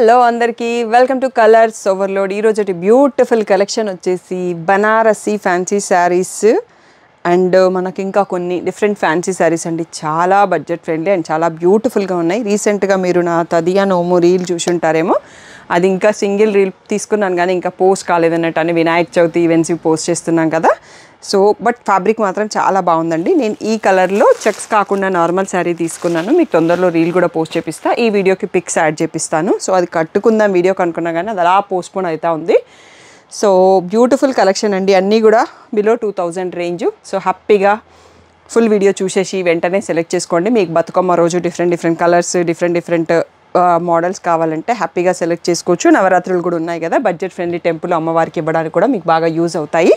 Hello అందరికీ welcome to colours overload. ఈరోజు beautiful collection వచ్చేసి బనారసి ఫ్యాన్సీ శారీస్ అండ్ మనకి ఇంకా కొన్ని డిఫరెంట్ ఫ్యాన్సీ శారీస్ అండి. చాలా బడ్జెట్ ఫ్రెండ్లీ అండ్ చాలా బ్యూటిఫుల్గా ఉన్నాయి. రీసెంట్గా మీరు నా తదియా నోము రీల్ చూసుంటారేమో, అది ఇంకా సింగిల్ రీల్ తీసుకున్నాను కానీ ఇంకా పోస్ట్ కాలేదన్నట్టు. అని వినాయక చవితి ఈవెంట్స్ పోస్ట్ చేస్తున్నాం కదా. సో బట్ ఫ్యాబ్రిక్ మాత్రం చాలా బాగుందండి. నేను ఈ కలర్లో చెక్స్ కాకుండా నార్మల్ శారీ తీసుకున్నాను. మీకు తొందరలో రీల్ కూడా పోస్ట్ చేపిస్తా. ఈ వీడియోకి పిక్స్ యాడ్ చేపిస్తాను. సో అది కట్టుకుందాం వీడియో కనుక్కున్నా కానీ అది అలా పోస్ట్పోన్ అవుతూ ఉంది. సో బ్యూటిఫుల్ కలెక్షన్ అండి, అన్నీ కూడా బిలో 2000 రేంజ్. సో హ్యాపీగా ఫుల్ వీడియో చూసేసి వెంటనే సెలెక్ట్ చేసుకోండి. మీకు బతుకమ్మ రోజు డిఫరెంట్ కలర్స్ డిఫరెంట్ మోడల్స్ కావాలంటే హ్యాపీగా సెలెక్ట్ చేసుకోవచ్చు. నవరాత్రులు కూడా ఉన్నాయి కదా, బడ్జెట్ ఫ్రెండ్లీ టెంపుల్ అమ్మవారికి ఇవ్వడానికి కూడా మీకు బాగా యూజ్ అవుతాయి.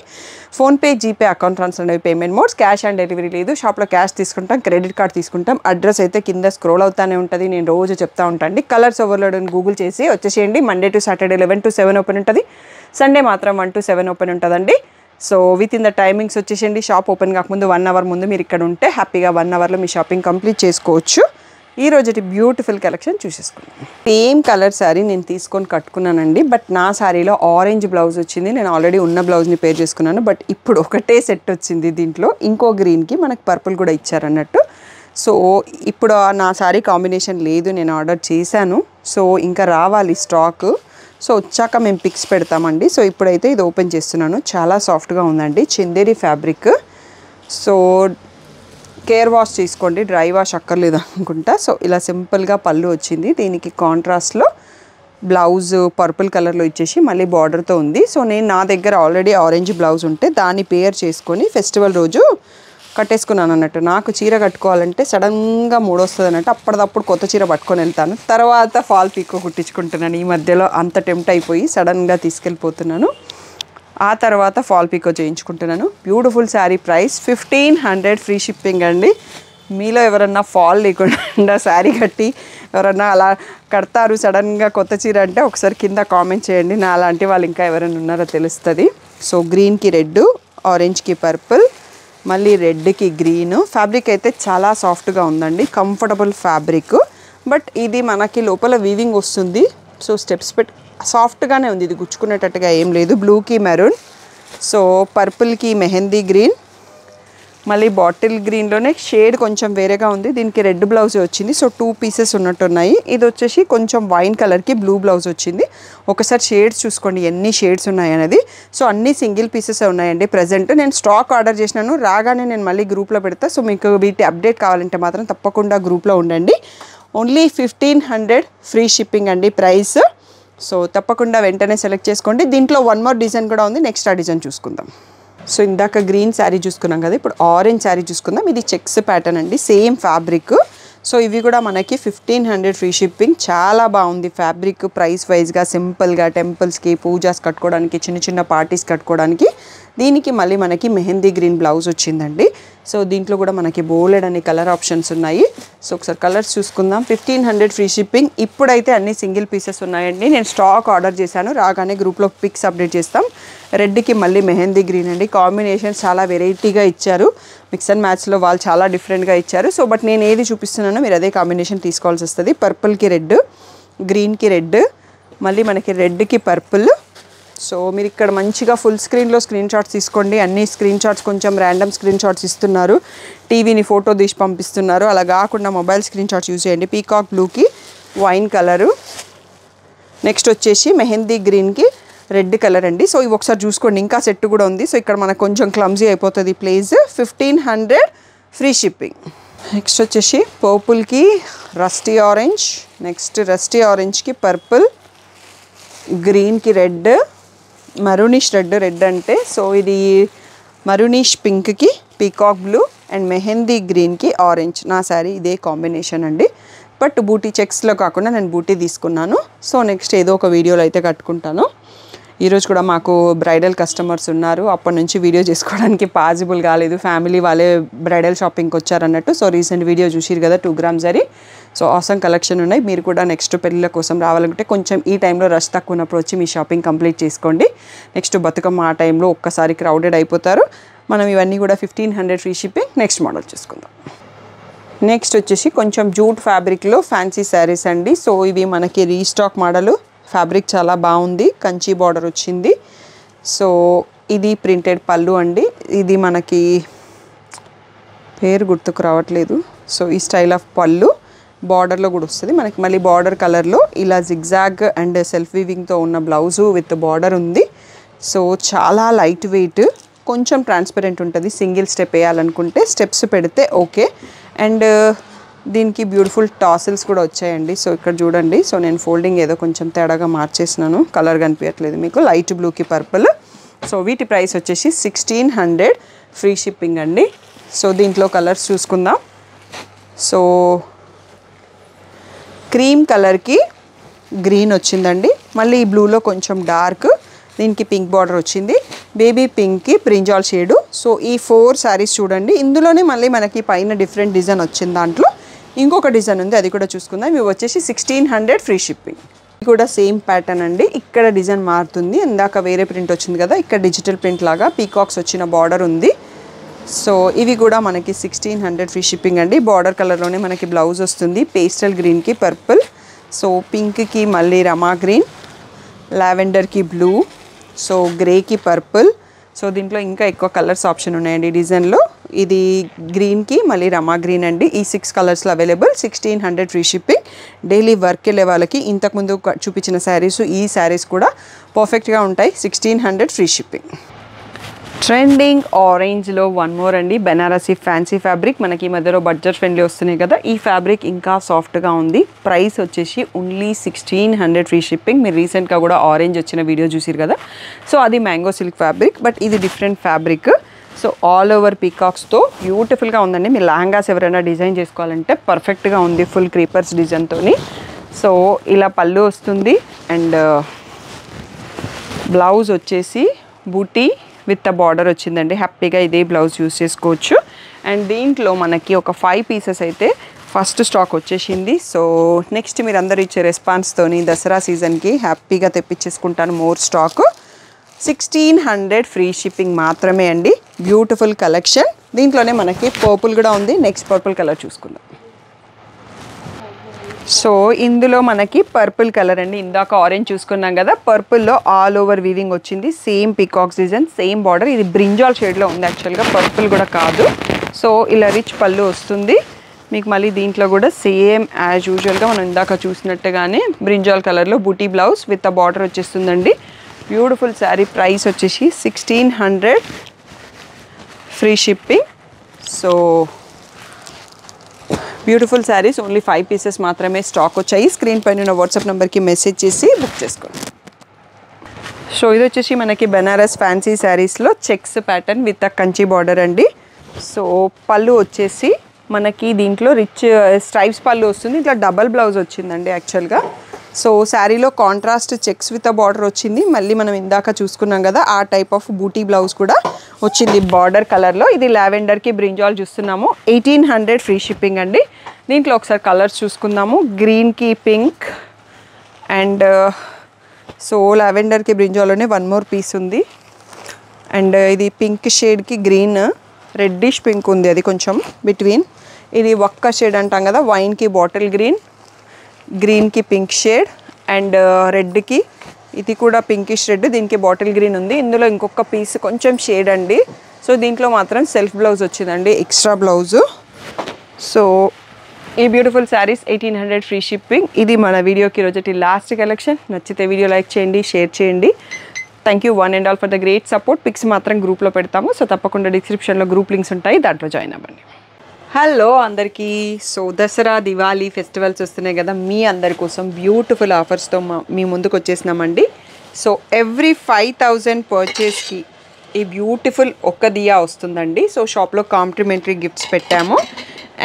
ఫోన్పే, జీపే, అకౌంట్ ట్రాన్స్ఫర్ అనేవి payment modes. Cash on delivery లేదు. షాప్లో క్యాష్ తీసుకుంటాం, క్రెడిట్ కార్డ్ తీసుకుంటాం. అడ్రస్ అయితే కింద స్క్రోల్ అవుతానే ఉంటుంది, నేను రోజు చెప్తా ఉంటాను. కలర్స్ ఓవర్లోడ్ అని గూగుల్ చేసి వచ్చేసేయండి. Monday to Saturday 11 to 7 open ఉంటుంది. సండే మాత్రం 1 to 7 ఓపెన్ ఉంటుందండి. So with in the timings వచ్చేసేయండి. షాప్ ఓపెన్ కాకముందు 1 hour ముందు మీరు ఇక్కడ ఉంటే హ్యాపీగా 1 hourలో మీ షాపింగ్ కంప్లీట్ చేసుకోవచ్చు. ఈ రోజు బ్యూటిఫుల్ కలెక్షన్ చూసేసుకున్నాను. సేమ్ కలర్ శారీ నేను తీసుకొని కట్టుకున్నానండి. బట్ నా శారీలో ఆరెంజ్ బ్లౌజ్ వచ్చింది. నేను ఆల్రెడీ ఉన్న బ్లౌజ్ని పేర్ చేసుకున్నాను. బట్ ఇప్పుడు ఒకటే సెట్ వచ్చింది. దీంట్లో ఇంకో గ్రీన్కి మనకు పర్పుల్ కూడా ఇచ్చారన్నట్టు. సో ఇప్పుడు నా శారీ కాంబినేషన్ లేదు, నేను ఆర్డర్ చేశాను. సో ఇంకా రావాలి స్టాక్. సో వచ్చాక మేము పిక్స్ పెడతామండి. సో ఇప్పుడైతే ఇది ఓపెన్ చేస్తున్నాను. చాలా సాఫ్ట్గా ఉందండి, Chanderi fabric. So care wash తీసుకోండి, డ్రై వాష్ అక్కర్లేదు అనుకుంటా. సో ఇలా సింపుల్గా పళ్ళు వచ్చింది. దీనికి కాంట్రాస్ట్లో బ్లౌజ్ పర్పుల్ కలర్లో ఇచ్చేసి మళ్ళీ బార్డర్తో ఉంది. సో నేను నా దగ్గర ఆల్రెడీ ఆరెంజ్ బ్లౌజ్ ఉంటే దాన్ని పేర్ చేసుకొని ఫెస్టివల్ రోజు కట్టేసుకున్నాను అన్నట్టు. నాకు చీర కట్టుకోవాలంటే సడన్గా మూడు వస్తుంది అన్నట్టు. అప్పటిదప్పుడు కొత్త చీర పట్టుకొని వెళ్తాను. తర్వాత ఫాల్ పీకో కుట్టించుకుంటున్నాను. ఈ మధ్యలో అంత టెంప్ట్ అయిపోయి సడన్గా తీసుకెళ్ళిపోతున్నాను. ఆ తర్వాత ఫాల్ పీకో చేయించుకుంటున్నాను. Beautiful sari, price 1500 free shipping అండి. మీలో ఎవరన్నా ఫాల్ లేకుండా శారీ కట్టి ఎవరన్నా అలా కడతారు సడన్గా కొత్త చీర అంటే ఒకసారి కింద కామెంట్ చేయండి. నా అలాంటి వాళ్ళు ఇంకా ఎవరైనా ఉన్నారో తెలుస్తుంది. సో గ్రీన్కి రెడ్, ఆరెంజ్కి పర్పుల్, మళ్ళీ రెడ్కి గ్రీన్. ఫ్యాబ్రిక్ అయితే చాలా సాఫ్ట్గా ఉందండి, కంఫర్టబుల్ ఫ్యాబ్రిక్. బట్ ఇది మనకి లోపల వీవింగ్ వస్తుంది. సో స్టెప్స్ పెట్టి సాఫ్ట్గానే ఉంది, ఇది గుచ్చుకునేటట్టుగా ఏం లేదు. బ్లూకి మెరూన్, సో పర్పుల్కి మెహందీ గ్రీన్, మళ్ళీ బాటిల్ గ్రీన్లోనే షేడ్ కొంచెం వేరేగా ఉంది. దీనికి రెడ్ బ్లౌజ్ వచ్చింది. సో 2 pieces ఉన్నట్టున్నాయి. ఇది వచ్చేసి కొంచెం వైన్ కలర్కి బ్లూ బ్లౌజ్ వచ్చింది. ఒకసారి షేడ్స్ చూసుకోండి ఎన్ని షేడ్స్ ఉన్నాయి అనేది. సో అన్నీ సింగిల్ పీసెస్ ఉన్నాయండి ప్రజెంట్. నేను స్టాక్ ఆర్డర్ చేసినాను, రాగానే నేను మళ్ళీ గ్రూప్లో పెడతా. సో మీకు వీటి అప్డేట్ కావాలంటే మాత్రం తప్పకుండా గ్రూప్లో ఉండండి. ఓన్లీ 1500 ఫ్రీ షిప్పింగ్ అండి ప్రైస్. సో తప్పకుండా వెంటనే సెలెక్ట్ చేసుకోండి. దీంట్లో 1 more డిజైన్ కూడా ఉంది, నెక్స్ట్ ఆ డిజైన్ చూసుకుందాం. సో ఇందాక గ్రీన్ శారీ చూసుకున్నాం కదా, ఇప్పుడు ఆరెంజ్ శారీ చూసుకుందాం. ఇది చెక్స్ ప్యాటర్న్ అండి, సేమ్ ఫ్యాబ్రిక్. సో ఇవి కూడా మనకి 1500 ఫ్రీ షిప్పింగ్. చాలా బాగుంది ఫ్యాబ్రిక్, ప్రైస్ వైజ్గా సింపుల్గా టెంపుల్స్కి పూజాస్ కట్టుకోవడానికి, చిన్న పార్టీస్ కట్టుకోవడానికి. దీనికి మళ్ళీ మనకి మెహందీ గ్రీన్ బ్లౌజ్ వచ్చిందండి. సో దీంట్లో కూడా మనకి బోలెడ్ అనే కలర్ ఆప్షన్స్ ఉన్నాయి. సో ఒకసారి కలర్స్ చూసుకుందాం. 1500 ఫ్రీ షిప్పింగ్. ఇప్పుడైతే అన్ని సింగిల్ పీసెస్ ఉన్నాయండి. నేను స్టాక్ ఆర్డర్ చేశాను, రాగానే గ్రూప్లో పిక్స్ అప్డేట్ చేస్తాం. రెడ్కి మళ్ళీ మెహందీ గ్రీన్ అండి. కాంబినేషన్స్ చాలా వెరైటీగా ఇచ్చారు, మిక్స్ అండ్ మ్యాచ్లో వాళ్ళు చాలా డిఫరెంట్గా ఇచ్చారు. సో బట్ నేను ఏది చూపిస్తున్నానో మీరు అదే కాంబినేషన్ తీసుకోవాల్సి వస్తుంది. పర్పుల్కి రెడ్, గ్రీన్కి రెడ్, మళ్ళీ మనకి రెడ్కి పర్పుల్. సో మీరు ఇక్కడ మంచిగా ఫుల్ స్క్రీన్లో స్క్రీన్ షాట్స్ తీసుకోండి. అన్ని స్క్రీన్ షాట్స్ కొంచెం ర్యాండమ్ స్క్రీన్ షాట్స్ ఇస్తున్నారు, టీవీని ఫోటో తీసి పంపిస్తున్నారు. అలా కాకుండా మొబైల్ స్క్రీన్ షాట్స్ యూజ్ చేయండి. పీకాక్ బ్లూకి వైన్ కలరు, నెక్స్ట్ వచ్చేసి మెహందీ గ్రీన్కి రెడ్ కలర్ అండి. సో ఇవి ఒకసారి చూసుకోండి, ఇంకా సెట్ కూడా ఉంది. సో ఇక్కడ మనకు కొంచెం క్లమ్జీ అయిపోతుంది ప్లీజ్. 1500 free shipping. నెక్స్ట్ వచ్చేసి పర్పుల్కి రస్టీ ఆరెంజ్, నెక్స్ట్ రస్టీ ఆరెంజ్కి పర్పుల్, గ్రీన్కి రెడ్, మరూనిష్ రెడ్ అంటే సో ఇది మరూనిష్ పింక్కి పీకాక్ బ్లూ అండ్ మెహందీ గ్రీన్కి ఆరెంజ్. నా శారీ ఇదే కాంబినేషన్ అండి. బట్ బూటీ చెక్స్లో కాకుండా నేను బూటీ తీసుకున్నాను. సో నెక్స్ట్ ఏదో ఒక వీడియోలో అయితే కట్టుకుంటాను. ఈరోజు కూడా మాకు బ్రైడల్ కస్టమర్స్ ఉన్నారు, అప్పటి నుంచి వీడియో చేసుకోవడానికి పాసిబుల్ కాలేదు. ఫ్యామిలీ వాళ్ళే బ్రైడల్ షాపింగ్కి వచ్చారన్నట్టు. సో రీసెంట్ వీడియో చూసిరు కదా 2 grams zari. So awesome collection ఉన్నాయి. మీరు కూడా నెక్స్ట్ పెళ్ళిళ్ళ కోసం రావాలంటే కొంచెం ఈ టైంలో రష్ తక్కువ ఉన్నప్పుడు వచ్చి మీ షాపింగ్ కంప్లీట్ చేసుకోండి. నెక్స్ట్ బతుకమ్మ ఆ టైంలో ఒక్కసారి క్రౌడెడ్ అయిపోతారు. మనం ఇవన్నీ కూడా 1500 ఫ్రీ షిప్పింగ్. నెక్స్ట్ మోడల్ చూసుకుందాం. నెక్స్ట్ వచ్చేసి కొంచెం జూట్ ఫ్యాబ్రిక్లో ఫ్యాన్సీ శారీస్ అండి. సో ఇవి మనకి రీస్టాక్ మోడల్. ఫ్యాబ్రిక్ చాలా బాగుంది, కంచి బార్డర్ వచ్చింది. సో ఇది ప్రింటెడ్ పళ్ళు అండి. ఇది మనకి పేరు గుర్తుకు రావట్లేదు. సో ఈ స్టైల్ ఆఫ్ పళ్ళు బార్డర్లో కూడా వస్తుంది మనకి. మళ్ళీ బార్డర్ కలర్లో ఇలా జిగ్జాగ్ అండ్ సెల్ఫ్ వీవింగ్తో ఉన్న బ్లౌజు విత్ బార్డర్ ఉంది. సో చాలా లైట్ వెయిట్, కొంచెం ట్రాన్స్పరెంట్ ఉంటుంది. సింగిల్ స్టెప్ వేయాలనుకుంటే స్టెప్స్ పెడితే ఓకే. అండ్ దీనికి బ్యూటిఫుల్ టాసిల్స్ కూడా వచ్చాయండి. సో ఇక్కడ చూడండి. సో నేను ఫోల్డింగ్ ఏదో కొంచెం తేడాగా మార్చేసినాను, కలర్ కనిపించట్లేదు మీకు. లైట్ బ్లూకి పర్పుల్. సో వీటి ప్రైస్ వచ్చేసి 1600 ఫ్రీ షిప్పింగ్ అండి. సో దీంట్లో కలర్స్ చూసుకుందాం. సో క్రీమ్ కలర్కి గ్రీన్ వచ్చిందండి. మళ్ళీ ఈ బ్లూలో కొంచెం డార్క్, దీనికి పింక్ బార్డర్ వచ్చింది. బేబీ పింక్కి బ్రింజాల్ షేడు. సో ఈ 4 శారీస్ చూడండి. ఇందులోనే మళ్ళీ మనకి పైన డిఫరెంట్ డిజైన్ వచ్చింది. దాంట్లో ఇంకొక డిజైన్ ఉంది, అది కూడా చూసుకుందాం. ఇవి వచ్చేసి 1600 ఫ్రీ షిప్పింగ్. ఇది కూడా సేమ్ ప్యాటర్న్ అండి. ఇక్కడ డిజైన్ మారుతుంది. ఇందాక వేరే ప్రింట్ వచ్చింది కదా, ఇక్కడ డిజిటల్ ప్రింట్ లాగా పీకాక్స్ వచ్చిన బార్డర్ ఉంది. సో ఇవి కూడా మనకి 1600 ఫ్రీ షిప్పింగ్ అండి. బార్డర్ కలర్లోనే మనకి బ్లౌజ్ వస్తుంది. పేస్టల్ గ్రీన్కి పర్పుల్, సో పింక్కి మళ్ళీ రమా గ్రీన్, లావెండర్కి బ్లూ, సో గ్రేకి పర్పుల్. సో దీంట్లో ఇంకా ఎక్కువ కలర్స్ ఆప్షన్ ఉన్నాయండి డిజైన్లో. ఇది గ్రీన్కి మళ్ళీ రమా గ్రీన్ అండి. ఈ 6 కలర్స్లో available. 1600 free shipping. Daily work వెళ్ళే వాళ్ళకి ఇంతకుముందు చూపించిన శారీస్, ఈ శారీస్ కూడా పర్ఫెక్ట్గా ఉంటాయి. 1600 ఫ్రీ షిప్పింగ్. ట్రెండింగ్ ఆరెంజ్లో వన్ మోర్ అండి. Banarasi fancy fabric. మనకి ఈ మధ్యలో బడ్జెట్ ఫ్రెండ్లీ వస్తున్నాయి కదా, ఈ ఫ్యాబ్రిక్ ఇంకా సాఫ్ట్గా ఉంది. ప్రైస్ వచ్చేసి ఓన్లీ 1600 ఫ్రీ షిప్పింగ్. మీరు రీసెంట్గా కూడా ఆరెంజ్ వచ్చిన వీడియో చూసారు కదా, సో అది మ్యాంగో సిల్క్ ఫ్యాబ్రిక్, బట్ ఇది different fabric. So all over పీకాక్స్తో బ్యూటిఫుల్గా ఉందండి. మీరు లెహంగాస్ ఎవరైనా డిజైన్ చేసుకోవాలంటే పర్ఫెక్ట్గా ఉంది, ఫుల్ క్రీపర్స్ డిజైన్తో. సో ఇలా పళ్ళు వస్తుంది. అండ్ బ్లౌజ్ వచ్చేసి బూటీ విత్ ద బార్డర్ వచ్చిందండి. హ్యాపీగా ఇదే బ్లౌజ్ యూస్ చేసుకోవచ్చు. అండ్ దీంట్లో మనకి ఒక 5 పీసెస్ అయితే ఫస్ట్ స్టాక్ వచ్చేసింది. సో నెక్స్ట్ మీరు అందరూ ఇచ్చే రెస్పాన్స్తోని దసరా సీజన్కి హ్యాపీగా తెప్పించేసుకుంటాను మోర్ స్టాక్. 1600 ఫ్రీ షిప్పింగ్ మాత్రమే అండి. Beautiful collection. దీంట్లోనే మనకి పర్పుల్ కూడా ఉంది. నెక్స్ట్ పర్పుల్ కలర్ చూసుకుందాం. సో ఇందులో మనకి పర్పుల్ కలర్ అండి. ఇందాక ఆరెంజ్ చూసుకున్నాం కదా, పర్పుల్లో ఆల్ ఓవర్ వీవింగ్ వచ్చింది. Same peacocks design, same border. ఇది బ్రింజాల్ షేడ్లో ఉంది యాక్చువల్గా, పర్పుల్ కూడా కాదు. సో ఇలా రిచ్ పళ్ళు వస్తుంది మీకు. మళ్ళీ దీంట్లో కూడా సేమ్ యాజ్ యూజువల్గా మనం ఇందాక చూసినట్టుగానే బ్రింజాల్ కలర్లో బూటీ బ్లౌజ్ విత్ ఆ బార్డర్ వచ్చేస్తుందండి. బ్యూటిఫుల్ శారీ. ప్రైస్ వచ్చేసి 1600 free shipping. So beautiful saris. Only 5 pieces మాత్రమే స్టాక్ వచ్చాయి. స్క్రీన్ పైన ఉన్న వాట్సాప్ నెంబర్కి మెసేజ్ చేసి బుక్ చేసుకోండి. సో ఇది వచ్చేసి మనకి బెనారస్ ఫ్యాన్సీ శారీస్లో checks pattern with a Kanchi border అండి. సో పళ్ళు వచ్చేసి మనకి దీంట్లో రిచ్ స్ట్రైప్స్ పళ్ళు వస్తుంది. ఇట్లా డబల్ బ్లౌజ్ వచ్చిందండి యాక్చువల్గా. సో శారీలో contrast checks with a border వచ్చింది. మళ్ళీ మనం ఇందాక చూసుకున్నాం కదా, ఆ టైప్ ఆఫ్ బూటీ బ్లౌజ్ కూడా వచ్చింది బార్డర్ కలర్లో. ఇది లావెండర్కి బ్రింజాల్ చూస్తున్నాము. 1800 ఫ్రీ షిప్పింగ్ అండి. దీంట్లో ఒకసారి కలర్స్ చూసుకుందాము. గ్రీన్కి పింక్ అండ్ సో లావెండర్కి బ్రింజాల్లోనే 1 మోర్ పీస్ ఉంది. అండ్ ఇది పింక్ షేడ్కి గ్రీన్, రెడ్డిష్ పింక్ ఉంది, అది కొంచెం బిట్వీన్. ఇది ఒక్క షేడ్ అంటాం కదా, వైన్కి బాటిల్ గ్రీన్, గ్రీన్కి పింక్ షేడ్ అండ్ రెడ్కి ఇది కూడా పింకిష్ రెడ్, దీనికి బాటిల్ గ్రీన్ ఉంది. ఇందులో ఇంకొక పీస్ కొంచెం షేడ్ అండి. సో దీంట్లో మాత్రం సెల్ఫ్ బ్లౌజ్ వచ్చిందండి, ఎక్స్ట్రా బ్లౌజు. సో ఈ బ్యూటిఫుల్ శారీస్ 1800 ఫ్రీ షిప్పింగ్. ఇది మన వీడియోకి రోజుటి లాస్ట్ కలెక్షన్. నచ్చితే వీడియో లైక్ చేయండి, షేర్ చేయండి. Thank you one and all for the great support. Pics మాత్రం గ్రూప్లో పెడతాము. సో తప్పకుండా డిస్క్రిప్షన్లో గ్రూప్ లింక్స్ ఉంటాయి, దాంట్లో జాయిన్ అవ్వండి. హలో అందరికీ. సో దసరా దివాళీ ఫెస్టివల్స్ వస్తున్నాయి కదా, మీ అందరి కోసం బ్యూటిఫుల్ ఆఫర్స్తో మీ ముందుకు వచ్చేసినామండి. సో ఎవ్రీ 5000 పర్చేస్కి ఈ బ్యూటిఫుల్ ఒక్క దియా వస్తుందండి. సో షాప్లో కాంప్లిమెంటరీ గిఫ్ట్స్ పెట్టాము.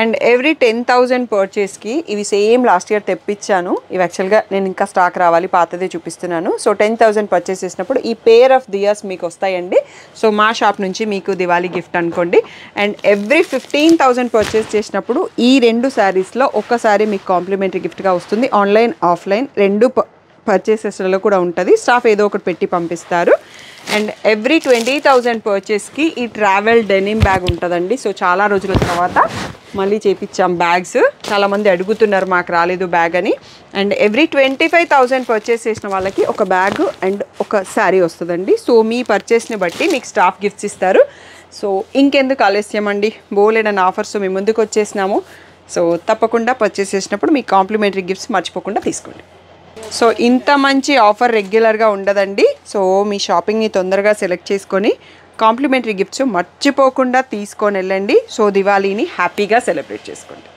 అండ్ ఎవ్రీ 10,000 పర్చేస్కి ఇవి సేమ్ లాస్ట్ ఇయర్ తెప్పించాను. ఇవి యాక్చువల్గా నేను ఇంకా స్టాక్ రావాలి, పాతదే చూపిస్తున్నాను. సో 10,000 పర్చేస్ చేసినప్పుడు ఈ పేర్ ఆఫ్ దియాస్ మీకు వస్తాయండి. సో మా షాప్ నుంచి మీకు దివాళీ గిఫ్ట్ అనుకోండి. అండ్ ఎవ్రీ 15,000 పర్చేస్ చేసినప్పుడు ఈ 2 శారీస్లో ఒక్క శారీ మీకు కాంప్లిమెంటరీ గిఫ్ట్గా వస్తుంది. ఆన్లైన్ ఆఫ్లైన్ రెండు పర్చేసెస్లో కూడా ఉంటుంది. స్టాఫ్ ఏదో ఒకటి పెట్టి పంపిస్తారు. అండ్ ఎవ్రీ 20,000 పర్చేస్కి ఈ ట్రావెల్ డెనిమ్ బ్యాగ్ ఉంటుందండి. సో చాలా రోజుల తర్వాత మళ్ళీ చేపించాం బ్యాగ్స్. చాలామంది అడుగుతున్నారు మాకు రాలేదు బ్యాగ్ అని. అండ్ ఎవ్రీ 25,000 పర్చేస్ చేసిన వాళ్ళకి ఒక బ్యాగ్ అండ్ ఒక శారీ వస్తుందండి. సో మీ పర్చేస్ని బట్టి మీకు స్టాఫ్ గిఫ్ట్స్ ఇస్తారు. సో ఇంకెందుకు ఆలస్యం అండి, బోలెడన్ ఆఫర్స్ మీ ముందుకు వచ్చేసినాము. సో తప్పకుండా పర్చేస్ చేసినప్పుడు మీ కాంప్లిమెంటరీ గిఫ్ట్స్ మర్చిపోకుండా తీసుకోండి. సో ఇంత మంచి ఆఫర్ రెగ్యులర్గా ఉండదండి. సో మీ షాపింగ్ని తొందరగా సెలెక్ట్ చేసుకొని కాంప్లిమెంటరీ గిఫ్ట్స్ మర్చిపోకుండా తీసుకొని వెళ్ళండి. సో దివాళీని హ్యాపీగా సెలబ్రేట్ చేసుకోండి.